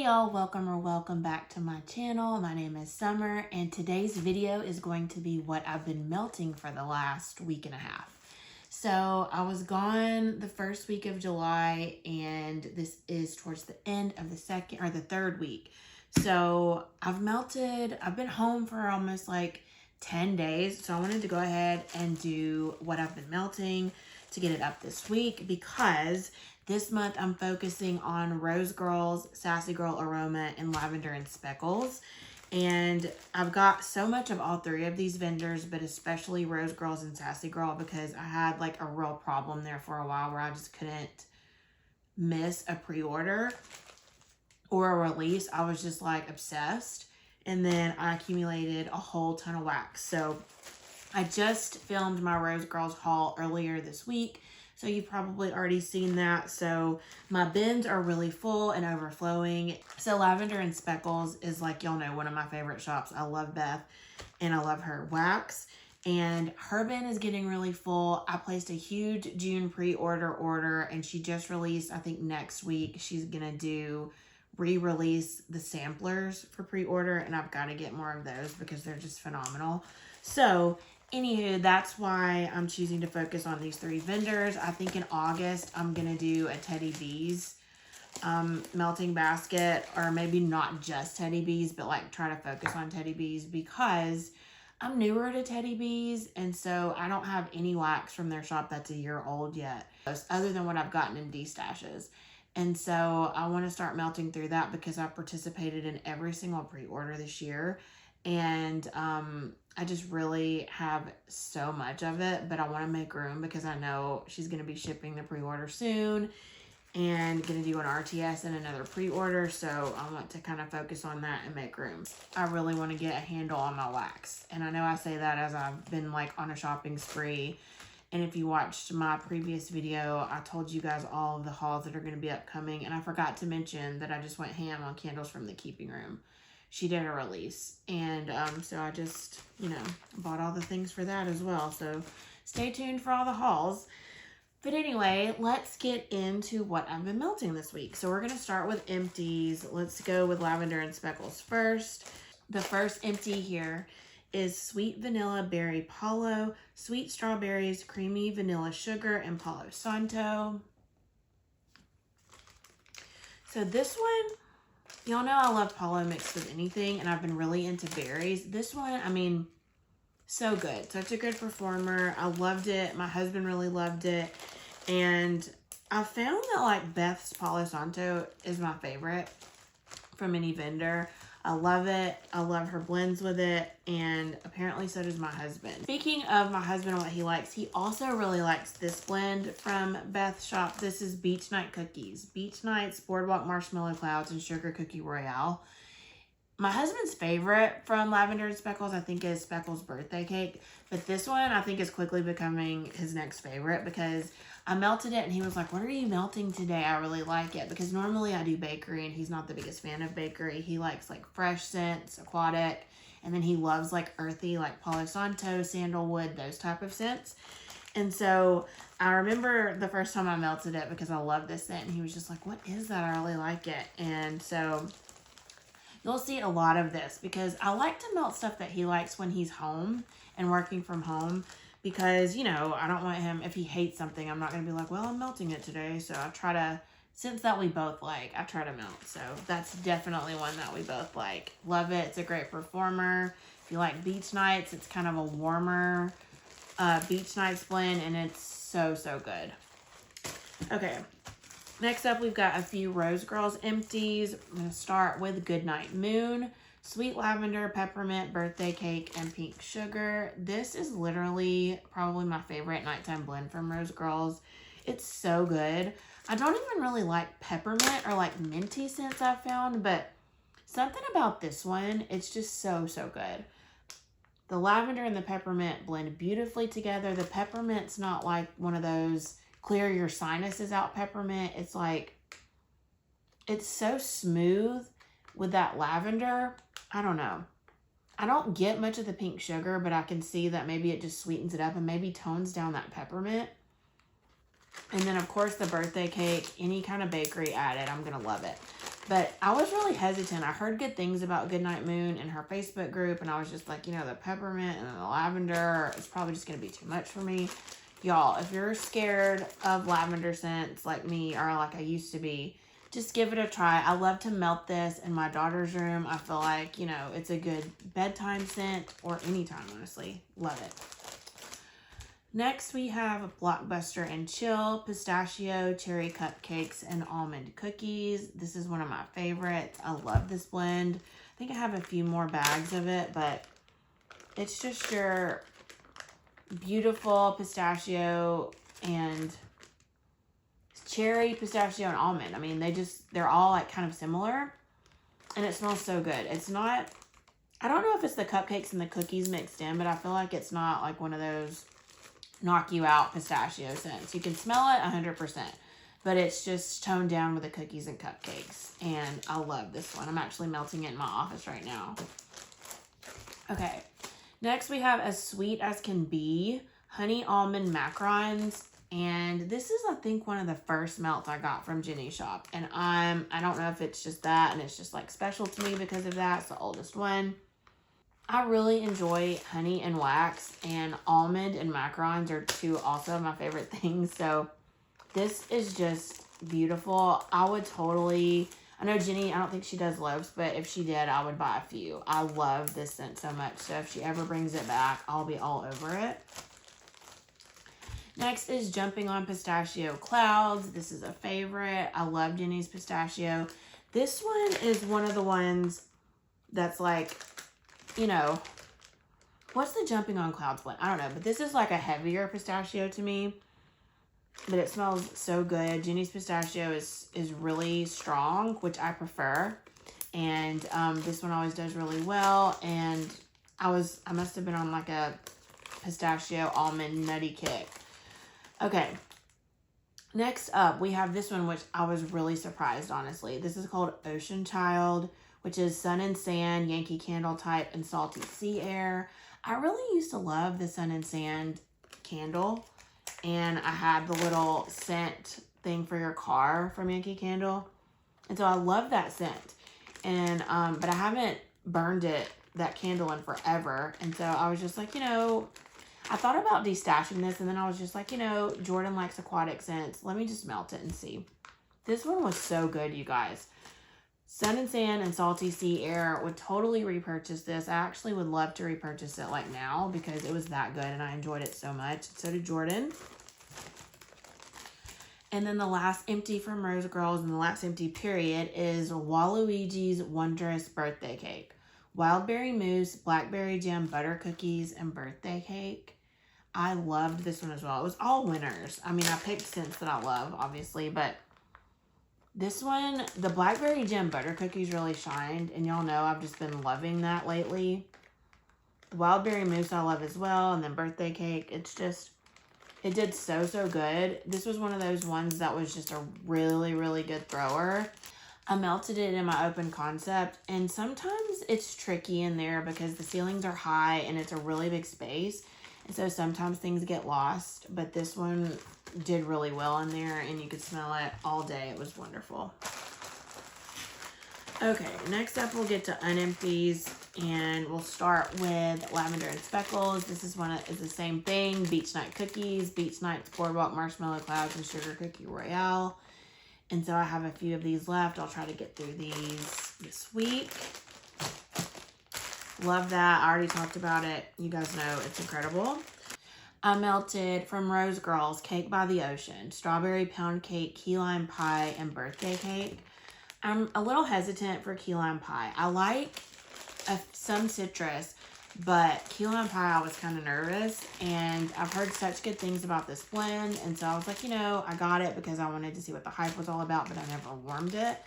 Hey y'all, welcome back to my channel. My name is Summer and today's video is going to be what I've been melting for the last week and a half. So I was gone the first week of July and this is towards the end of the third week. So I've been home for almost like 10 days. So I wanted to go ahead and do what I've been melting to get it up this week because this month I'm focusing on Rose Girls, Sassy Girl Aroma, and Lavender and Speckles. And I've got so much of all three of these vendors, but especially Rose Girls and Sassy Girl because I had like a real problem there for a while where I just couldn't miss a pre-order or a release. I was just like obsessed. And then I accumulated a whole ton of wax. So I just filmed my Rose Girls haul earlier this week. So you've probably already seen that. So my bins are really full and overflowing. So Lavender and Speckles is, like y'all know, one of my favorite shops. I love Beth and I love her wax. And her bin is getting really full. I placed a huge June pre-order and she just released, I think next week, she's gonna do re-release the samplers for pre-order, and I've got to get more of those because they're just phenomenal. So anywho, that's why I'm choosing to focus on these three vendors. I think in August, I'm going to do a Teddy Bees melting basket, or maybe not just Teddy Bees, but like try to focus on Teddy Bees because I'm newer to Teddy Bees. And so I don't have any wax from their shop that's a year old yet, other than what I've gotten in D-stashes. And so I want to start melting through that because I participated in every single pre-order this year. And I just really have so much of it, but I want to make room because I know she's going to be shipping the pre-order soon and going to do an RTS and another pre-order. So I want to kind of focus on that and make room. I really want to get a handle on my wax. And I know I say that as I've been like on a shopping spree. And if you watched my previous video, I told you guys all of the hauls that are going to be upcoming. And I forgot to mention that I just went ham on Candles from the Keeping Room. She did a release. And so I just, bought all the things for that as well. So stay tuned for all the hauls. But anyway, let's get into what I've been melting this week. So we're going to start with Empties. Let's go with Lavender and Speckles first. The first empty here is Sweet Vanilla Berry Palo, Sweet Strawberries, Creamy Vanilla Sugar, and Palo Santo. So this one, y'all know I love Palo mixed with anything, and I've been really into berries. This one, I mean, so good. Such a good performer. I loved it. My husband really loved it. And I found that like Beth's Palo Santo is my favorite from any vendor. I love it. I love her blends with it. And apparently so does my husband. Speaking of my husband and what he likes, he also really likes this blend from Beth's shop. This is Beach Night Cookies. Beach Nights, Boardwalk Marshmallow Clouds, and Sugar Cookie Royale. My husband's favorite from Lavender and Speckles, I think, is Speckles Birthday Cake. But this one, I think, is quickly becoming his next favorite because I melted it and he was like, what are you melting today? I really like it. Because normally I do bakery and he's not the biggest fan of bakery. He likes like fresh scents, aquatic, and then he loves like earthy, like Palo Santo, sandalwood, those type of scents. And so I remember the first time I melted it because I love this scent. And he was just like, what is that? I really like it. And so you'll see a lot of this because I like to melt stuff that he likes when he's home and working from home because, I don't want him, if he hates something, I'm not going to be like, well, I'm melting it today. So I try to, since that we both like, I try to melt. So that's definitely one that we both like. Love it. It's a great performer. If you like Beach Nights, it's kind of a warmer Beach Nights blend and it's so, so good. Okay. Next up, we've got a few Rose Girls empties. I'm going to start with Goodnight Moon, Sweet Lavender, Peppermint, Birthday Cake, and Pink Sugar. This is literally probably my favorite nighttime blend from Rose Girls. It's so good. I don't even really like peppermint or like minty scents I've found, but something about this one, it's just so, so good. The lavender and the peppermint blend beautifully together. The peppermint's not like one of those clear your sinuses out peppermint. It's like, it's so smooth with that lavender. I don't know. I don't get much of the pink sugar, but I can see that maybe it just sweetens it up and maybe tones down that peppermint. And then of course the birthday cake, any kind of bakery added, I'm going to love it. But I was really hesitant. I heard good things about Goodnight Moon in her Facebook group, and I was just like, you know, the peppermint and the lavender, it's probably just going to be too much for me. Y'all, if you're scared of lavender scents like me, or like I used to be, just give it a try. I love to melt this in my daughter's room. I feel like, you know, it's a good bedtime scent, or anytime, honestly. Love it. Next, we have Blockbuster and Chill Pistachio Cherry Cupcakes and Almond Cookies. This is one of my favorites. I love this blend. I think I have a few more bags of it, but it's just your beautiful pistachio and cherry, pistachio, and almond. I mean, they're all like kind of similar, and it smells so good. It's not, I don't know if it's the cupcakes and the cookies mixed in, but I feel like it's not like one of those knock you out pistachio scents. You can smell it 100%, but it's just toned down with the cookies and cupcakes, and I love this one. I'm actually melting it in my office right now. Okay, next we have As Sweet As Can Be Honey Almond Macarons, and this is, I think, one of the first melts I got from Jenny's shop, and I don't know if it's just that and it's just like special to me because of that. It's the oldest one. I really enjoy honey and wax, and almond and macarons are two also my favorite things. So this is just beautiful. I would totally, I know Jenny, I don't think she does loaves, but if she did, I would buy a few. I love this scent so much. So if she ever brings it back, I'll be all over it. Next is Jumping on Pistachio Clouds. This is a favorite. I love Jenny's pistachio. This one is one of the ones that's like, you know, what's the Jumping on Clouds one? I don't know, but this is like a heavier pistachio to me, but it smells so good. Jenny's pistachio is really strong, which I prefer, and this one always does really well. And I must have been on like a pistachio almond nutty kick. Okay, next up we have this one, which I was really surprised, honestly. This is called Ocean Child, which is Sun and Sand, Yankee Candle type, and Salty Sea Air. I really used to love the Sun and Sand candle, and I had the little scent thing for your car from Yankee Candle, and so I love that scent. And but I haven't burned that candle in forever, and so I was just like, you know, I thought about destashing this, and then I was just like, you know, Jordan likes aquatic scents. Let me just melt it and see. This one was so good, you guys. Sun and Sand and Salty Sea Air. Would totally repurchase this. I actually would love to repurchase it like now because it was that good and I enjoyed it so much. So did Jordan. And then the last empty from Rose Girls, and the last empty period, is Waluigi's Wondrous Birthday Cake. Wildberry mousse, blackberry jam, butter cookies, and birthday cake. I loved this one as well. It was all winners. I mean, I picked scents that I love, obviously, but this one, the blackberry jam butter cookies really shined, and y'all know I've just been loving that lately. The wildberry mousse I love as well, and then birthday cake. It's just, it did so good. This was one of those ones that was just a really, really good thrower. I melted it in my open concept, and sometimes it's tricky in there because the ceilings are high and it's a really big space, and so sometimes things get lost, but this one did really well in there, and you could smell it all day. It was wonderful. Okay, next up we'll get to Unempties, and we'll start with Lavender and Speckles. This is is the same thing. Beach Night Cookies, Beach Nights Boardwalk Marshmallow Clouds, and Sugar Cookie Royale. And so I have a few of these left. I'll try to get through these this week. Love that. I already talked about it. You guys know it's incredible. I melted from Rose Girls Cake by the Ocean, Strawberry Pound Cake, Key Lime Pie, and Birthday Cake. I'm a little hesitant for Key Lime Pie. I like some citrus, but Key Lime Pie, I was kind of nervous, and I've heard such good things about this blend, and so I was like, you know, I got it because I wanted to see what the hype was all about, but I never warmed it.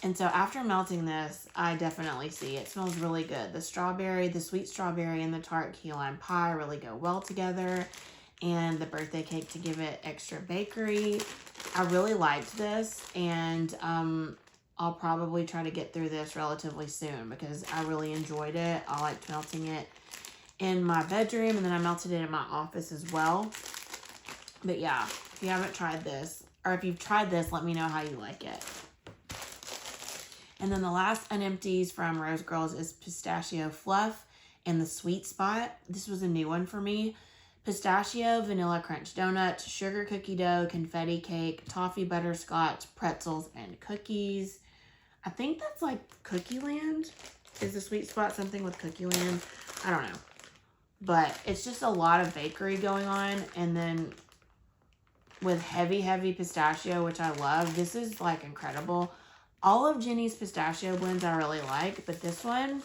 And so after melting this, I definitely see it smells really good. The strawberry, the sweet strawberry, and the tart key lime pie really go well together, and the birthday cake to give it extra bakery. I really liked this, and I'll probably try to get through this relatively soon because I really enjoyed it. I liked melting it in my bedroom, and then I melted it in my office as well. But yeah, if you haven't tried this, or if you've tried this, let me know how you like it. And then the last Unempties from Rose Girls is Pistachio Fluff and the Sweet Spot. This was a new one for me. Pistachio, vanilla crunch donuts, sugar cookie dough, confetti cake, toffee butterscotch, pretzels, and cookies. I think that's like Cookie Land. Is the Sweet Spot something with Cookie Land? I don't know. But it's just a lot of bakery going on. And then with heavy, heavy pistachio, which I love. This is like incredible. All of Jenny's pistachio blends I really like. But this one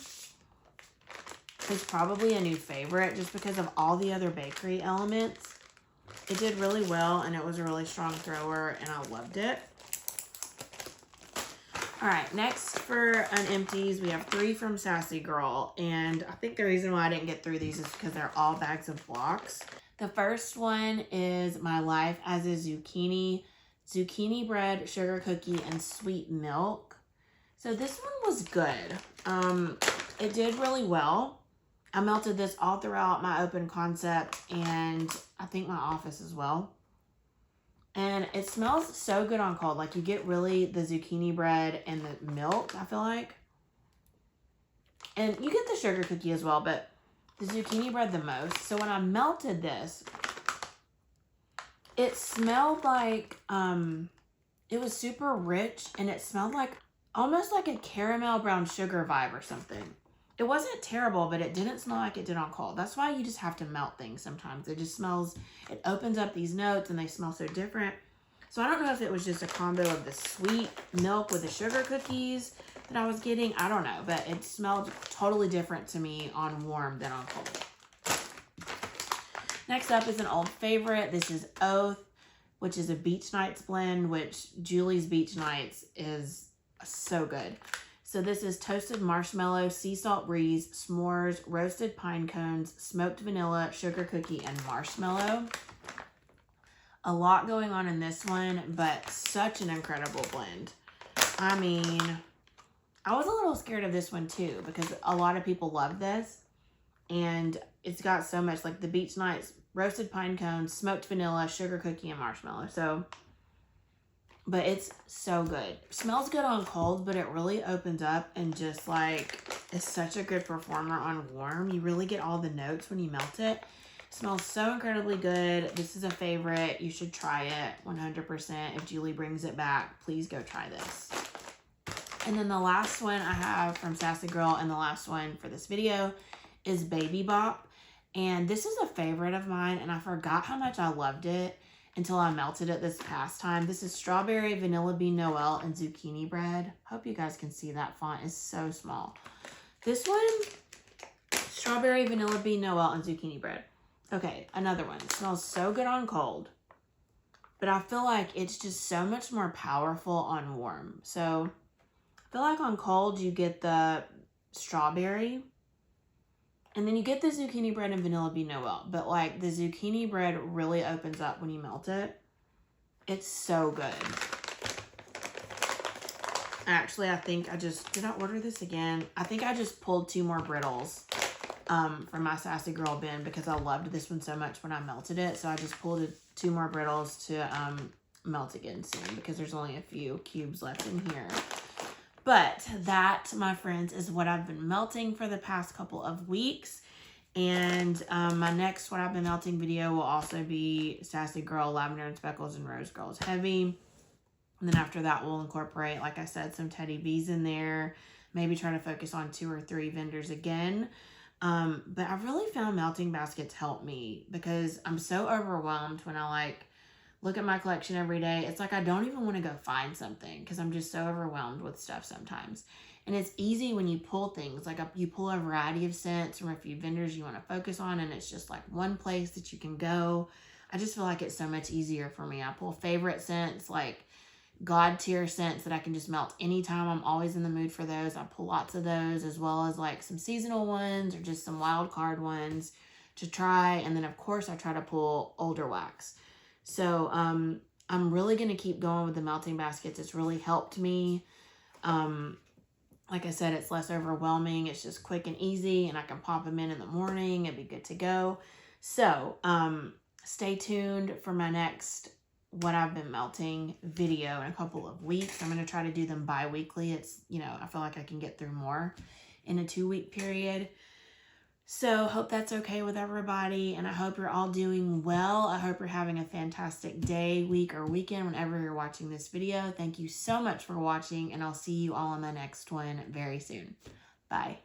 is probably a new favorite just because of all the other bakery elements. It did really well and it was a really strong thrower and I loved it. All right, next for Unempties, we have 3 from Sassy Girl. And I think the reason why I didn't get through these is because they're all bags of blocks. The first one is My Life as a Zucchini bread, sugar cookie, and sweet milk. So this one was good. It did really well. I melted this all throughout my open concept and I think my office as well. And it smells so good on cold. Like you get really the zucchini bread and the milk, I feel like. And you get the sugar cookie as well, but the zucchini bread the most. So when I melted this, it smelled like, it was super rich and it smelled like, almost like a caramel brown sugar vibe or something. It wasn't terrible, but it didn't smell like it did on cold. That's why you just have to melt things sometimes. It just smells, it opens up these notes and they smell so different. So I don't know if it was just a combo of the sweet milk with the sugar cookies that I was getting. I don't know, but it smelled totally different to me on warm than on cold. Next up is an old favorite. This is Oath, which is a Beach Nights blend, which Julie's Beach Nights is so good. So this is toasted marshmallow, sea salt breeze, s'mores, roasted pine cones, smoked vanilla, sugar cookie, and marshmallow. A lot going on in this one, but such an incredible blend. I mean, I was a little scared of this one too because a lot of people love this. And it's got so much, like the Beach Nights, roasted pine cones, smoked vanilla, sugar cookie, and marshmallow. So, but it's so good. Smells good on cold, but it really opens up and just like, is such a good performer on warm. You really get all the notes when you melt it. Smells so incredibly good. This is a favorite. You should try it 100%. If Julie brings it back, please go try this. And then the last one I have from Sassy Girl and the last one for this video is Baby Bop. And this is a favorite of mine and I forgot how much I loved it until I melted it this past time. This is strawberry, vanilla bean Noel, and zucchini bread. Hope you guys can see that font is so small. This one, strawberry, vanilla bean Noel, and zucchini bread. Okay, another one. It smells so good on cold, but I feel like it's just so much more powerful on warm. So I feel like on cold, you get the strawberry, and then you get the zucchini bread and vanilla bean Noel. But like the zucchini bread really opens up when you melt it. It's so good. Actually, I think I just, did I order this again? I think I just pulled 2 more brittles from my Sassy Girl bin because I loved this one so much when I melted it. So I just pulled 2 more brittles to melt again soon because there's only a few cubes left in here. But that, my friends, is what I've been melting for the past couple of weeks. And my next What I've Been Melting video will also be Sassy Girl, Lavender and Speckles, and Rose Girls Heavy. And then after that, we'll incorporate, like I said, some Teddy B's in there. Maybe try to focus on 2 or 3 vendors again. But I've really found melting baskets help me because I'm so overwhelmed when I like look at my collection every day. It's like I don't even want to go find something because I'm just so overwhelmed with stuff sometimes. And it's easy when you pull things, like you pull a variety of scents from a few vendors you want to focus on, and it's just like one place that you can go. I just feel like it's so much easier for me. I pull favorite scents, like God tier scents that I can just melt anytime. I'm always in the mood for those. I pull lots of those, as well as like some seasonal ones or just some wild card ones to try. And then of course I try to pull older wax. So I'm really going to keep going with the melting baskets. It's really helped me. Like I said, it's less overwhelming. It's just quick and easy, and I can pop them in the morning and be good to go. So stay tuned for my next what I've been melting video in a couple of weeks. I'm going to try to do them bi-weekly. It's, you know, I feel like I can get through more in a 2-week period. So hope that's okay with everybody, and I hope you're all doing well. I hope you're having a fantastic day, week, or weekend whenever you're watching this video. Thank you so much for watching, and I'll see you all on the next one very soon. Bye.